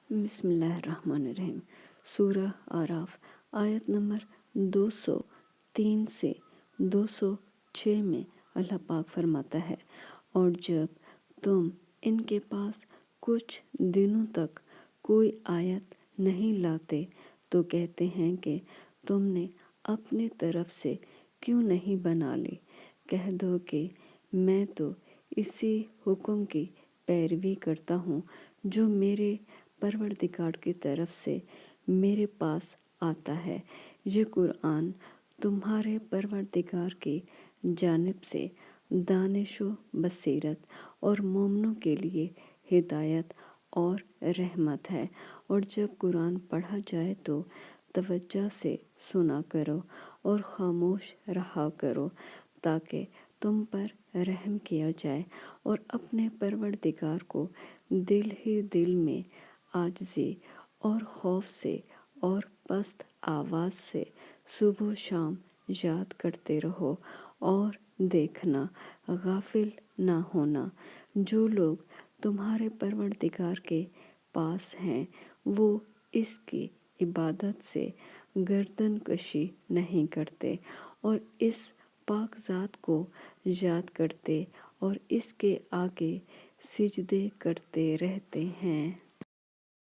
بسم اللہ الرحمن الرحیم۔ سورہ اعراف آیت نمبر 203 سے 206 میں اللہ پاک فرماتا ہے، اور جب تم ان کے پاس کچھ دنوں تک کوئی آیت نہیں لاتے تو کہتے ہیں کہ تم نے اپنی طرف سے کیوں نہیں بنا لی۔ کہہ دو کہ میں تو اسی حکم کی پیروی کرتا ہوں جو میرے پروردگار کی طرف سے میرے پاس آتا ہے۔ یہ قرآن تمہارے پروردگار کی جانب سے دانش و بصیرت اور مومنوں کے لیے ہدایت اور رحمت ہے۔ اور جب قرآن پڑھا جائے تو توجہ سے سنا کرو اور خاموش رہا کرو تاکہ تم پر رحم کیا جائے، اور اپنے پروردگار کو دل ہی دل میں عاجزی اور خوف سے اور پست آواز سے صبح و شام یاد کرتے رہو، اور دیکھنا غافل نہ ہونا۔ جو لوگ تمہارے پروردگار کے پاس ہیں وہ اس کی عبادت سے گردن کشی نہیں کرتے، اور اس پاک ذات کو یاد کرتے اور اس کے آگے سجدے کرتے رہتے ہیں۔